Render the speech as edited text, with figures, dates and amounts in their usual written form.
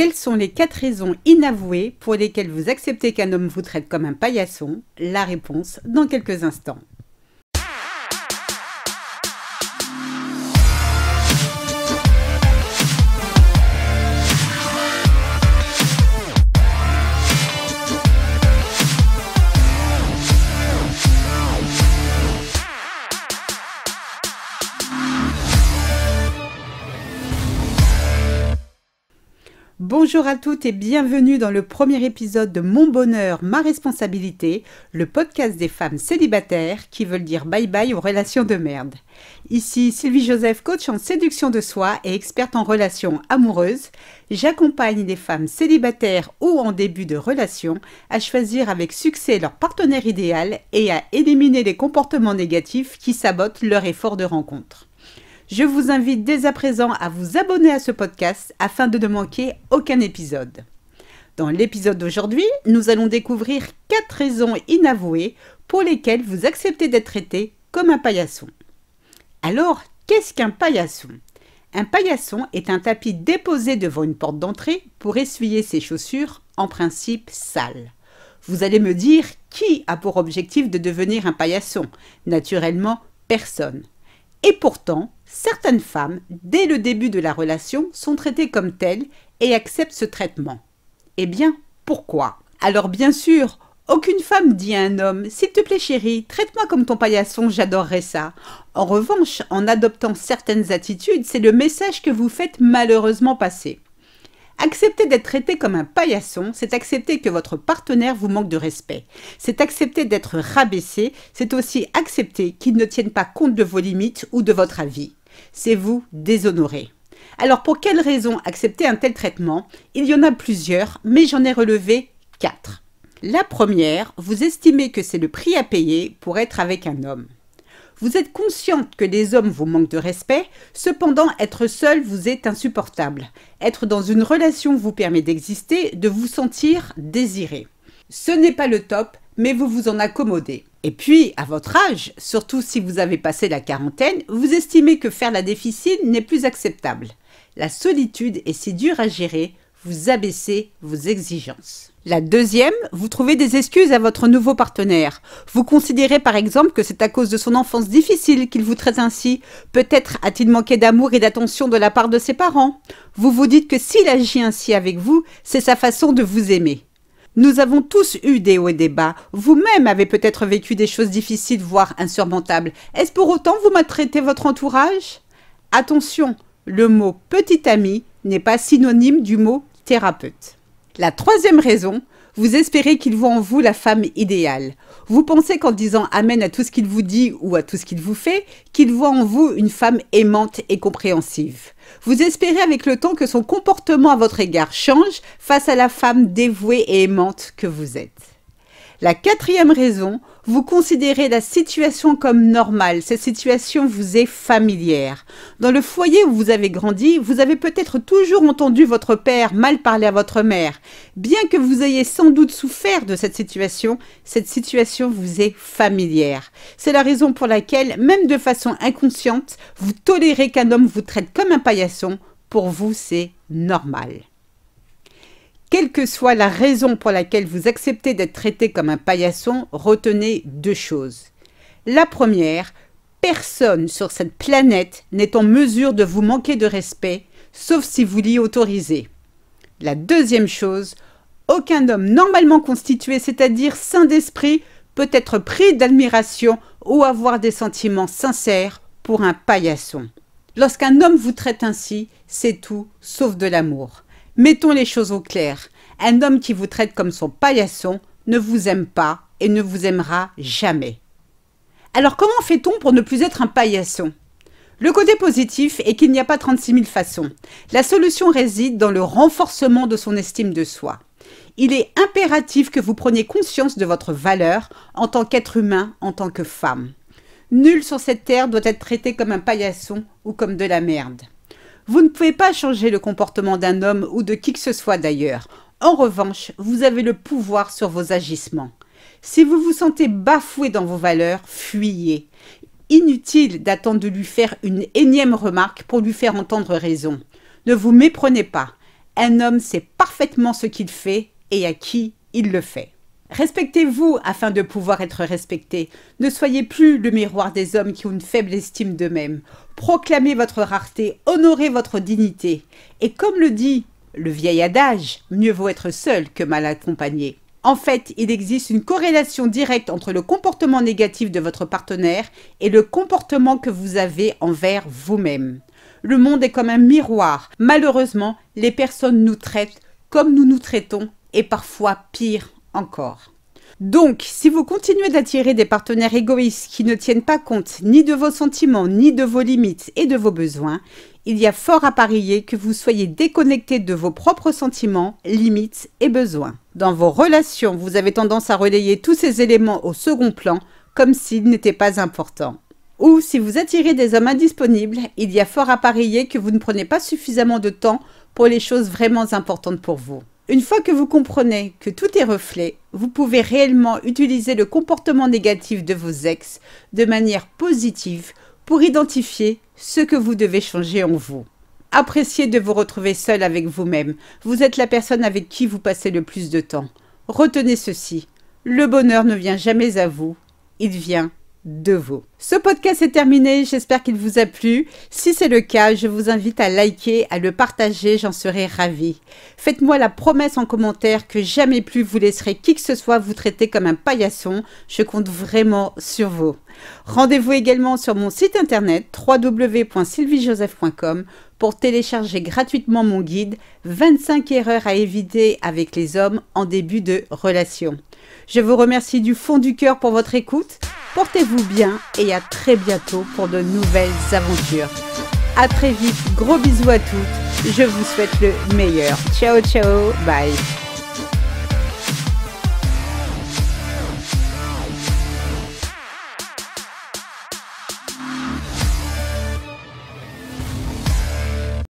Quelles sont les 4 raisons inavouées pour lesquelles vous acceptez qu'un homme vous traite comme un paillasson? La réponse dans quelques instants. Bonjour à toutes et bienvenue dans le premier épisode de Mon bonheur, ma responsabilité, le podcast des femmes célibataires qui veulent dire bye bye aux relations de merde. Ici Sylvie Joseph, coach en séduction de soi et experte en relations amoureuses. J'accompagne les femmes célibataires ou en début de relation à choisir avec succès leur partenaire idéal et à éliminer les comportements négatifs qui sabotent leur effort de rencontre. Je vous invite dès à présent à vous abonner à ce podcast afin de ne manquer aucun épisode. Dans l'épisode d'aujourd'hui, nous allons découvrir 4 raisons inavouées pour lesquelles vous acceptez d'être traité comme un paillasson. Alors, qu'est-ce qu'un paillasson? Un paillasson est un tapis déposé devant une porte d'entrée pour essuyer ses chaussures, en principe sales. Vous allez me dire, qui a pour objectif de devenir un paillasson? Naturellement, personne. Et pourtant, certaines femmes, dès le début de la relation, sont traitées comme telles et acceptent ce traitement. Eh bien, pourquoi? Alors bien sûr, aucune femme dit à un homme « S'il te plaît chérie, traite-moi comme ton paillasson, j'adorerais ça ». En revanche, en adoptant certaines attitudes, c'est le message que vous faites malheureusement passer. Accepter d'être traité comme un paillasson, c'est accepter que votre partenaire vous manque de respect. C'est accepter d'être rabaissé, c'est aussi accepter qu'il ne tienne pas compte de vos limites ou de votre avis. C'est vous déshonorer. Alors pour quelles raisons accepter un tel traitement? Il y en a plusieurs, mais j'en ai relevé 4. La première, vous estimez que c'est le prix à payer pour être avec un homme. Vous êtes consciente que les hommes vous manquent de respect, cependant être seul vous est insupportable. Être dans une relation vous permet d'exister, de vous sentir désiré. Ce n'est pas le top, mais vous vous en accommodez. Et puis, à votre âge, surtout si vous avez passé la quarantaine, vous estimez que faire la difficile n'est plus acceptable. La solitude est si dure à gérer, vous abaissez vos exigences. La deuxième, vous trouvez des excuses à votre nouveau partenaire. Vous considérez par exemple que c'est à cause de son enfance difficile qu'il vous traite ainsi. Peut-être a-t-il manqué d'amour et d'attention de la part de ses parents. Vous vous dites que s'il agit ainsi avec vous, c'est sa façon de vous aimer. Nous avons tous eu des hauts et des bas. Vous-même avez peut-être vécu des choses difficiles, voire insurmontables. Est-ce pour autant vous maltraitez votre entourage? Attention, le mot « petit ami » n'est pas synonyme du mot « thérapeute ». La troisième raison, vous espérez qu'il voit en vous la femme idéale. Vous pensez qu'en disant amen à tout ce qu'il vous dit ou à tout ce qu'il vous fait, qu'il voit en vous une femme aimante et compréhensive. Vous espérez avec le temps que son comportement à votre égard change face à la femme dévouée et aimante que vous êtes. La quatrième raison, vous considérez la situation comme normale. Cette situation vous est familière. Dans le foyer où vous avez grandi, vous avez peut-être toujours entendu votre père mal parler à votre mère. Bien que vous ayez sans doute souffert de cette situation vous est familière. C'est la raison pour laquelle, même de façon inconsciente, vous tolérez qu'un homme vous traite comme un paillasson. Pour vous, c'est normal. Quelle que soit la raison pour laquelle vous acceptez d'être traité comme un paillasson, retenez 2 choses. La première, personne sur cette planète n'est en mesure de vous manquer de respect, sauf si vous l'y autorisez. La deuxième chose, aucun homme normalement constitué, c'est-à-dire sain d'esprit, peut être pris d'admiration ou avoir des sentiments sincères pour un paillasson. Lorsqu'un homme vous traite ainsi, c'est tout sauf de l'amour. Mettons les choses au clair. Un homme qui vous traite comme son paillasson ne vous aime pas et ne vous aimera jamais. Alors comment fait-on pour ne plus être un paillasson? Le côté positif est qu'il n'y a pas 36 000 façons. La solution réside dans le renforcement de son estime de soi. Il est impératif que vous preniez conscience de votre valeur en tant qu'être humain, en tant que femme. Nul sur cette terre doit être traité comme un paillasson ou comme de la merde. Vous ne pouvez pas changer le comportement d'un homme ou de qui que ce soit d'ailleurs. En revanche, vous avez le pouvoir sur vos agissements. Si vous vous sentez bafoué dans vos valeurs, fuyez. Inutile d'attendre de lui faire une énième remarque pour lui faire entendre raison. Ne vous méprenez pas. Un homme sait parfaitement ce qu'il fait et à qui il le fait. Respectez-vous afin de pouvoir être respecté. Ne soyez plus le miroir des hommes qui ont une faible estime d'eux-mêmes. Proclamez votre rareté, honorez votre dignité. Et comme le dit le vieil adage, mieux vaut être seul que mal accompagné. En fait, il existe une corrélation directe entre le comportement négatif de votre partenaire et le comportement que vous avez envers vous-même. Le monde est comme un miroir. Malheureusement, les personnes nous traitent comme nous nous traitons et parfois pire encore. Donc, si vous continuez d'attirer des partenaires égoïstes qui ne tiennent pas compte ni de vos sentiments, ni de vos limites et de vos besoins, il y a fort à parier que vous soyez déconnecté de vos propres sentiments, limites et besoins. Dans vos relations, vous avez tendance à relayer tous ces éléments au second plan, comme s'ils n'étaient pas importants. Ou si vous attirez des hommes indisponibles, il y a fort à parier que vous ne prenez pas suffisamment de temps pour les choses vraiment importantes pour vous. Une fois que vous comprenez que tout est reflet, vous pouvez réellement utiliser le comportement négatif de vos ex de manière positive pour identifier ce que vous devez changer en vous. Appréciez de vous retrouver seul avec vous-même. Vous êtes la personne avec qui vous passez le plus de temps. Retenez ceci, le bonheur ne vient jamais à vous, il vient de vous. Ce podcast est terminé, j'espère qu'il vous a plu. Si c'est le cas, je vous invite à liker, à le partager, j'en serai ravie. Faites-moi la promesse en commentaire que jamais plus vous laisserez qui que ce soit vous traiter comme un paillasson. Je compte vraiment sur vous. Rendez-vous également sur mon site internet www.sylviejoseph.com pour télécharger gratuitement mon guide 25 erreurs à éviter avec les hommes en début de relation. Je vous remercie du fond du cœur pour votre écoute. Portez-vous bien et à très bientôt pour de nouvelles aventures. À très vite, gros bisous à toutes. Je vous souhaite le meilleur. Ciao, ciao, bye.